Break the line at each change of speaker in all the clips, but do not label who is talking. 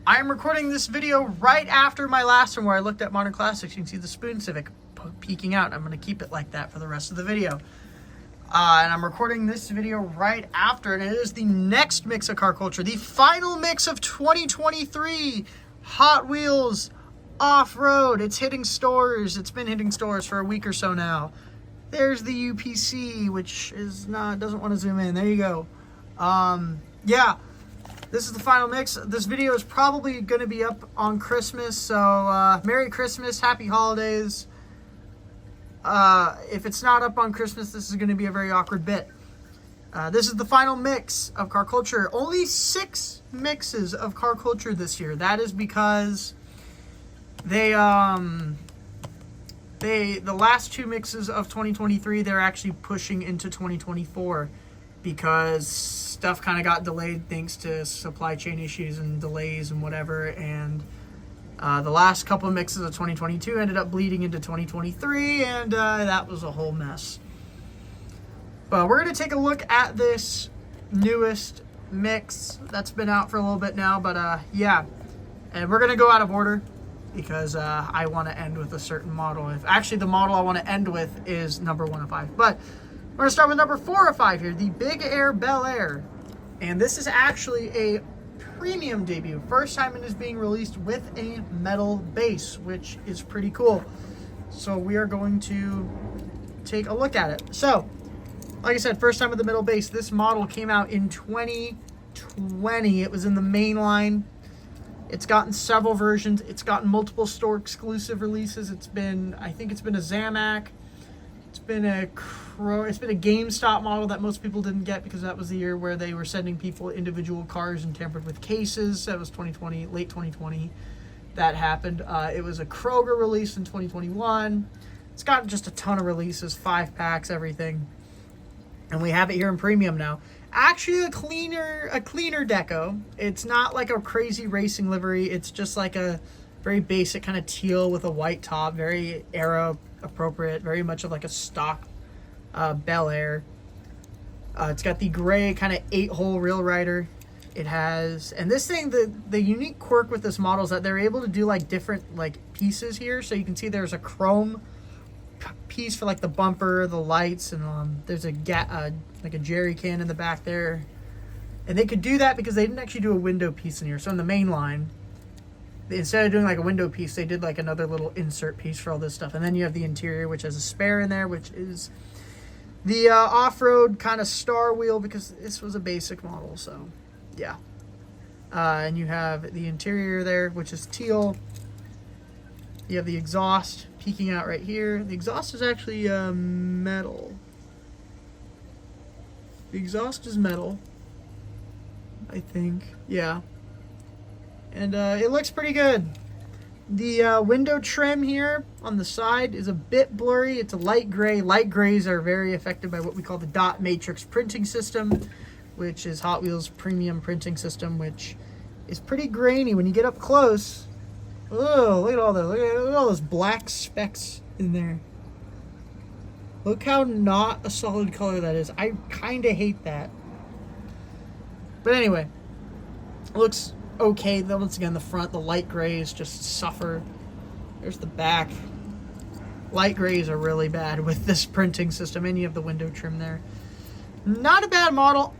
I am recording this video right after my last one where I looked at Modern Classics. You can see the Spoon Civic peeking out. I'm going to keep it like that for the rest of the video. And I'm recording this video right after, and it is the next mix of car culture, the final mix of 2023 Hot Wheels Off-Road. It's hitting stores. It's been hitting stores for a week or so now. There's the UPC, which is doesn't want to zoom in. There you go. Yeah, this is the final mix. This video is probably going to be up on Christmas, so Merry Christmas, Happy Holidays. If it's not up on Christmas, this is going to be a very awkward bit. This is the final mix of car culture. Only 6 mixes of car culture this year. That is because the last 2 mixes of 2023, they're actually pushing into 2024 because stuff kind of got delayed thanks to supply chain issues and delays and whatever, and the last couple of mixes of 2022 ended up bleeding into 2023, and that was a whole mess. But we're going to take a look at this newest mix that's been out for a little bit now, but yeah, and we're going to go out of order because I want to end with a certain model. Actually, the model I want to end with is number 1 of 5. But we're going to start with number 4 of 5 here, the Big Air Bel Air. And this is actually a premium debut. First time it is being released with a metal base, which is pretty cool. So we are going to take a look at it. So, like I said, first time with the metal base. This model came out in 2020. It was in the main line. It's gotten several versions. It's gotten multiple store exclusive releases. I think it's been a Zamac. It's been a GameStop model that most people didn't get because that was the year where they were sending people individual cars and tampered with cases. That was 2020, late 2020. That happened. It was a Kroger release in 2021. It's got just a ton of releases, 5 packs, everything. And we have it here in premium now. Actually, a cleaner deco. It's not like a crazy racing livery. It's just like a very basic kind of teal with a white top, very era appropriate, very much of like a stock Bel Air. It's got the gray kind of 8-hole rail rider. It has, and this thing, the unique quirk with this model is that they're able to do like different like pieces here. So you can see there's a chrome piece for like the bumper, the lights, and there's like a jerry can in the back there. And they could do that because they didn't actually do a window piece in here. So in the main line, instead of doing like a window piece, they did like another little insert piece for all this stuff. And then you have the interior, which has a spare in there, which is the off-road kind of star wheel because this was a basic model. So yeah. And you have the interior there, which is teal. You have the exhaust peeking out right here. The exhaust is actually metal. The exhaust is metal, I think. Yeah. And it looks pretty good. The window trim here on the side is a bit blurry. It's a light gray. Light grays are very affected by what we call the dot matrix printing system, which is Hot Wheels' premium printing system, which is pretty grainy when you get up close. Oh, look at all those black specks in there. Look how not a solid color that is. I kind of hate that. But anyway, it looks okay. Then once again, the front, the light grays just suffer. There's the back. Light grays are really bad with this printing system, and you have the window trim there. Not a bad model.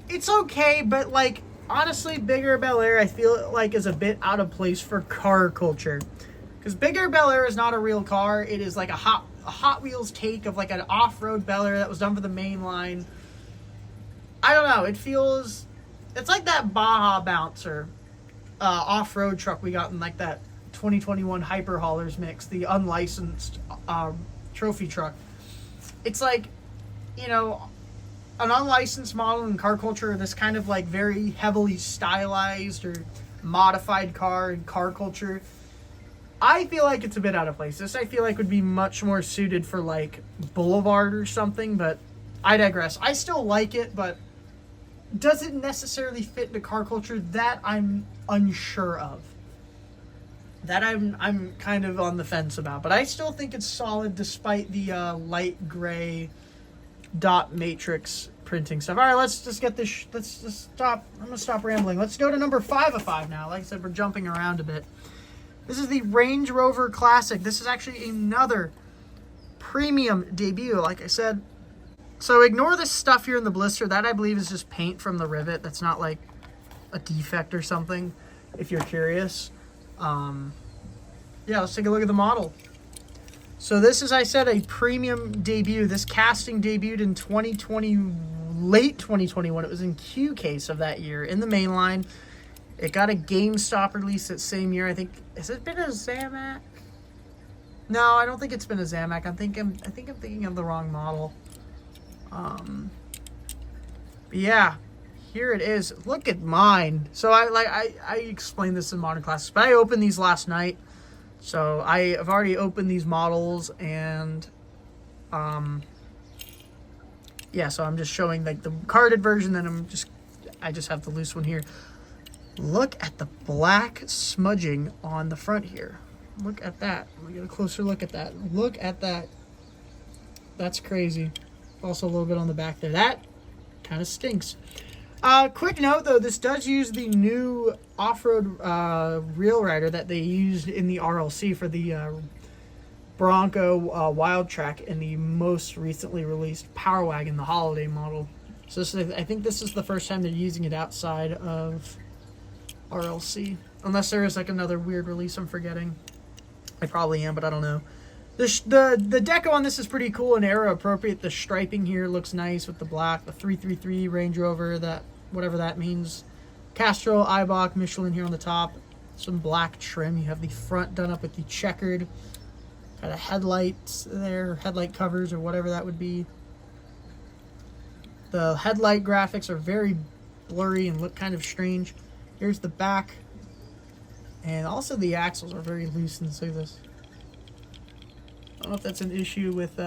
It's okay, but like, honestly, Big Air Bel Air, I feel like is a bit out of place for car culture. Because Big Air Bel Air is not a real car. It is like a Hot Wheels take of like an off-road Bel Air that was done for the main line. I don't know. It's like that Baja Bouncer off-road truck we got in like that 2021 Hyper Haulers mix, the unlicensed trophy truck. It's like, you know, an unlicensed model in car culture, this kind of like very heavily stylized or modified car in car culture. I feel like it's a bit out of place. This I feel like would be much more suited for like Boulevard or something, but I digress. I still like it, but does it necessarily fit into car culture? That I'm unsure of. That I'm kind of on the fence about, but I still think it's solid despite the light gray dot matrix printing stuff. All right, let's just get this. Let's just stop. I'm gonna stop rambling. Let's go to number 5 of 5 now. Like I said, we're jumping around a bit. This is the Range Rover Classic. This is actually another premium debut, like I said. So ignore this stuff here in the blister. That, I believe, is just paint from the rivet. That's not like a defect or something, if you're curious. Yeah, let's take a look at the model. So this is, I said, a premium debut. This casting debuted in 2020, late 2021. It was in Q case of that year in the mainline. It got a GameStop release that same year. I think, has it been a Zamac? No, I don't think it's been a Zamac. I think I'm thinking of the wrong model. Yeah, here it is. Look at mine. So I explained this in Modern Classics, but I opened these last night. So I have already opened these models, and yeah, so I'm just showing like the carded version, then I just have the loose one here. Look at the black smudging on the front here. Look at that. Let me get a closer look at that. Look at that. That's crazy. Also a little bit on the back there. That kind of stinks. Quick note though, this does use the new off-road Real Rider that they used in the RLC for the Bronco Wild Track in the most recently released Power Wagon, the holiday model. So I think this is the first time they're using it outside of RLC. Unless there is like another weird release I'm forgetting. I probably am, but I don't know. The deco on this is pretty cool and era appropriate. The striping here looks nice with the black, the 333 Range Rover, that whatever that means. Castrol, Eibach, Michelin here on the top. Some black trim. You have the front done up with the checkered kind of headlights there, headlight covers or whatever that would be. The headlight graphics are very blurry and look kind of strange. Here's the back. And also the axles are very loose and see this. I don't know if that's an issue with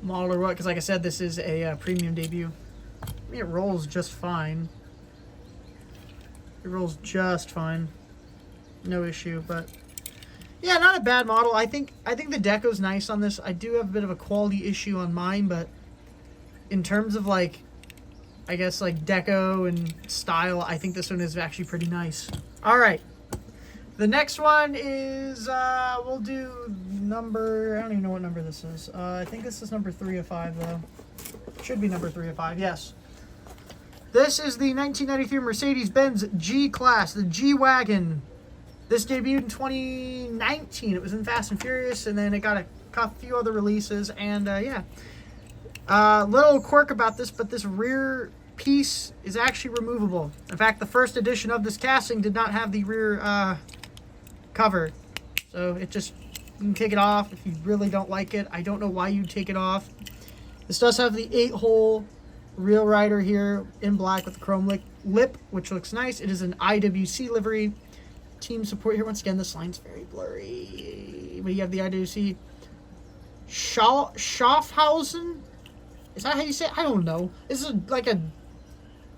model or what, because like I said, this is a premium debut. I mean, it rolls just fine. It rolls just fine. No issue, but yeah, not a bad model. I think the deco's nice on this. I do have a bit of a quality issue on mine, but in terms of like, I guess like deco and style, I think this one is actually pretty nice. All right. The next one is, we'll do number, I don't even know what number this is. I think this is number 3 of 5, though. Should be number 3 of 5, yes. This is the 1993 Mercedes-Benz G-Class, the G-Wagon. This debuted in 2019. It was in Fast and Furious, and then it got a few other releases, and yeah. Little quirk about this, but this rear piece is actually removable. In fact, the first edition of this casting did not have the rear cover, so it just, you can take it off if you really don't like it. I don't know why you'd take it off. This does have the 8-hole Real Rider here in black with the chrome lip, which looks nice. It is an IWC livery. Team support here. Once again, this line's very blurry, but you have the IWC. Schaffhausen? Is that how you say it? I don't know. This is like a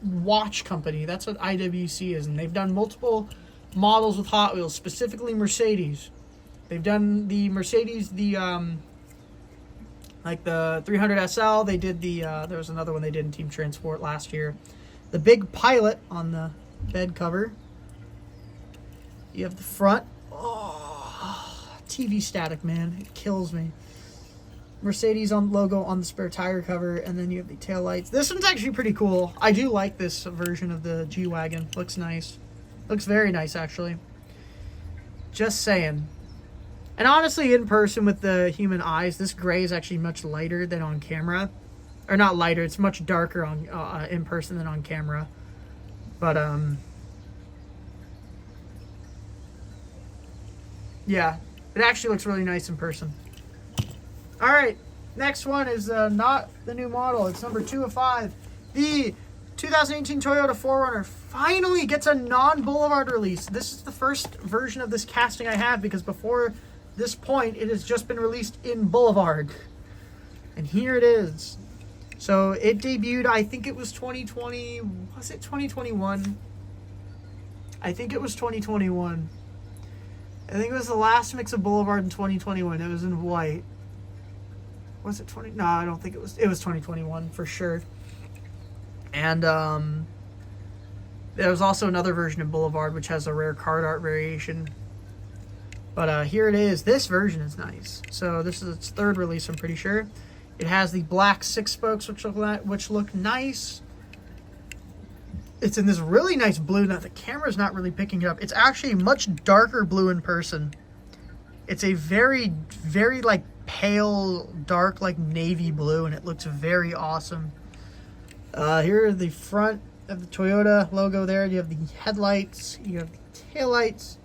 watch company. That's what IWC is, and they've done multiple models with Hot Wheels, specifically Mercedes. They've done the Mercedes, like the 300 SL. They did the, there was another one they did in Team Transport last year. The big Pilot on the bed cover. You have the front. Oh, TV static, man. It kills me. Mercedes logo on the spare tire cover, and then you have the taillights. This one's actually pretty cool. I do like this version of the G-Wagon. Looks nice. Looks very nice, actually. Just saying. And honestly, in person with the human eyes, this gray is actually much lighter than on camera. Or not lighter, it's much darker on in person than on camera. But, yeah, it actually looks really nice in person. All right, next one is not the new model. It's number 2 of 5. The 2018 Toyota 4Runner finally gets a non-Boulevard release. This is the first version of this casting I have, because before this point, it has just been released in Boulevard. And here it is. So it debuted, I think it was 2020, was it 2021? I think it was 2021. I think it was the last mix of Boulevard in 2021. It was in white. Was it 20? No, I don't think it was. It was 2021 for sure. And there was also another version of Boulevard, which has a rare card art variation. But here it is. This version is nice. So this is its third release, I'm pretty sure. It has the black 6 spokes, which look nice. It's in this really nice blue. Now, the camera's not really picking it up. It's actually a much darker blue in person. It's a very, very, like, pale, dark, like, navy blue, and it looks very awesome. Here are the front of the Toyota logo there. You have the headlights. You have the taillights.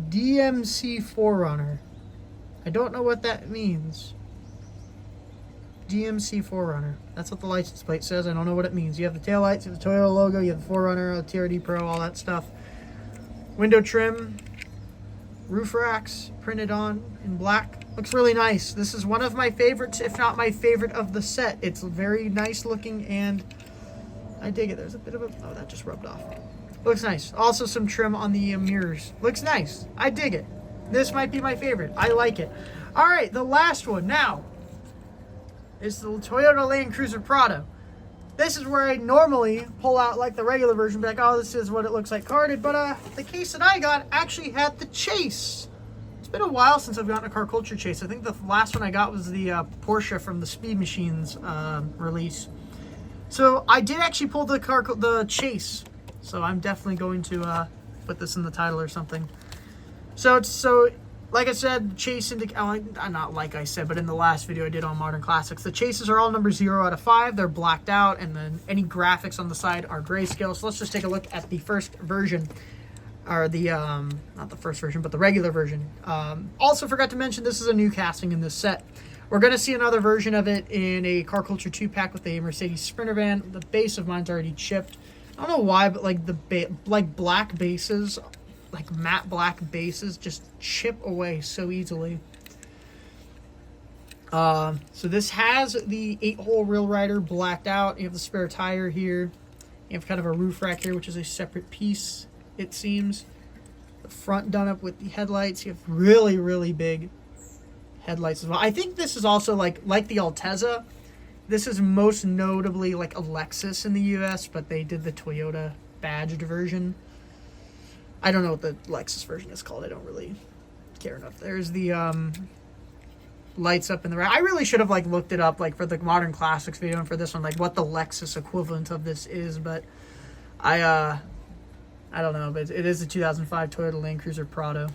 DMC 4Runner. I don't know what that means. DMC 4Runner. That's what the license plate says. I don't know what it means. You have the taillights, you have the Toyota logo, you have the 4Runner, the TRD Pro, all that stuff. Window trim, roof racks printed on in black. Looks really nice. This is one of my favorites, if not my favorite of the set. It's very nice looking and I dig it. There's a bit of a... Oh, that just rubbed off. Looks nice. Also some trim on the mirrors. Looks nice. I dig it. This might be my favorite. I like it. All right, the last one now is the Toyota Land Cruiser Prado. This is where I normally pull out like the regular version, be like, oh, this is what it looks like carded. But the case that I got actually had the chase. It's been a while since I've gotten a car culture chase. I think the last one I got was the Porsche from the Speed Machines release. So I did actually pull the chase. So I'm definitely going to put this in the title or something. So like I said, chase not like I said, but in the last video I did on Modern Classics, the chases are all number 0 out of 5. They're blacked out, and then any graphics on the side are grayscale. So let's just take a look at the first version, or the not the first version, but the regular version. Also forgot to mention this is a new casting in this set. We're going to see another version of it in a Car Culture 2-pack with a Mercedes Sprinter van. The base of mine's already chipped. I don't know why, but like black bases, like matte black bases, just chip away so easily. So this has the 8-hole Real Rider blacked out. You have the spare tire here. You have kind of a roof rack here, which is a separate piece, it seems. The front done up with the headlights. You have really, really big headlights as well. I think this is also like the Altezza. This is most notably like a Lexus in the US, but they did the Toyota badged version. I don't know what the Lexus version is called. I don't really care enough. There's the lights up in the right. I really should have like looked it up like for the Modern Classics video and for this one, like what the Lexus equivalent of this is, but I don't know, but it is the 2005 Toyota Land Cruiser Prado.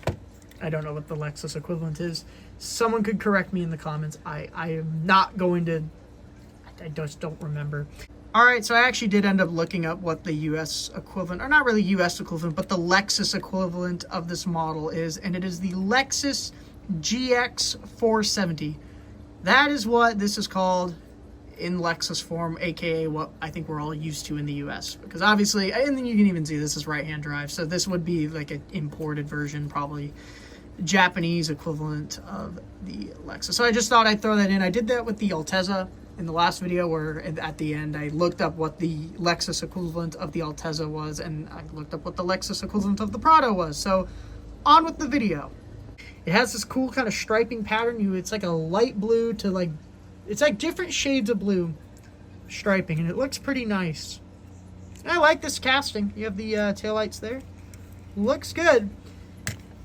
I don't know what the Lexus equivalent is. Someone could correct me in the comments. I am not going to... I just don't remember. Alright, so I actually did end up looking up what the US equivalent, or not really US equivalent, but the Lexus equivalent of this model is, and it is the Lexus GX 470. That is what this is called in Lexus form, aka what I think we're all used to in the US. Because obviously, and then you can even see this is right-hand drive, so this would be like an imported version, probably Japanese equivalent of the Lexus. So I just thought I'd throw that in. I did that with the Altezza in the last video, where at the end I looked up what the Lexus equivalent of the Altezza was, and I looked up what the Lexus equivalent of the Prado was. So on with the video. It has this cool kind of striping pattern. It's like a light blue to like, it's like different shades of blue striping, and it looks pretty nice. I like this casting. You have the taillights there. Looks good.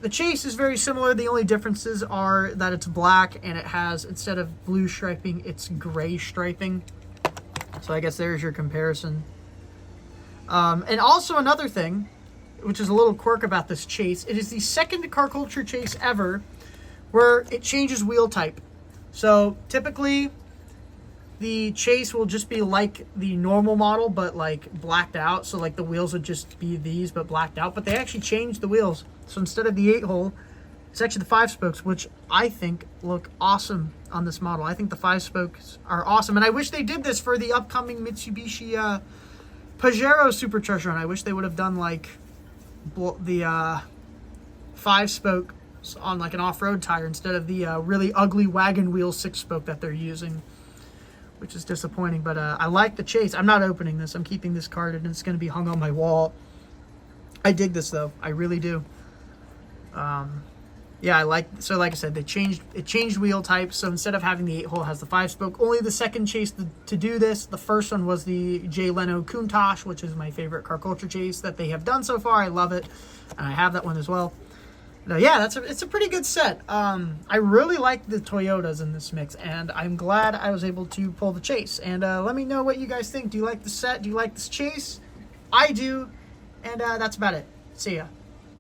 The chase is very similar. The only differences are that it's black and it has, instead of blue striping, it's gray striping. So I guess there's your comparison. And also another thing, which is a little quirk about this chase, it is the second Car Culture chase ever where it changes wheel type. So typically the chase will just be like the normal model, but like blacked out. So like the wheels would just be these, but blacked out. But they actually changed the wheels. So instead of the 8-hole, it's actually the 5 spokes, which I think look awesome on this model. I think the 5 spokes are awesome. And I wish they did this for the upcoming Mitsubishi Pajero Supercharger run. I wish they would have done like the 5 spoke on like an off-road tire instead of the really ugly wagon wheel 6 spoke that they're using, which is disappointing. But I like the chase. I'm not opening this. I'm keeping this carded, and it's going to be hung on my wall. I dig this though. I really do. Yeah, like I said, it changed wheel type. So instead of having the 8-hole, it has the 5-spoke. Only the second chase to do this. The first one was the Jay Leno Countach, which is my favorite car culture chase that they have done so far. I love it, and I have that one as well. Yeah, it's a pretty good set. I really like the Toyotas in this mix, and I'm glad I was able to pull the chase. And let me know what you guys think. Do you like the set? Do you like this chase? I do, and that's about it. See ya.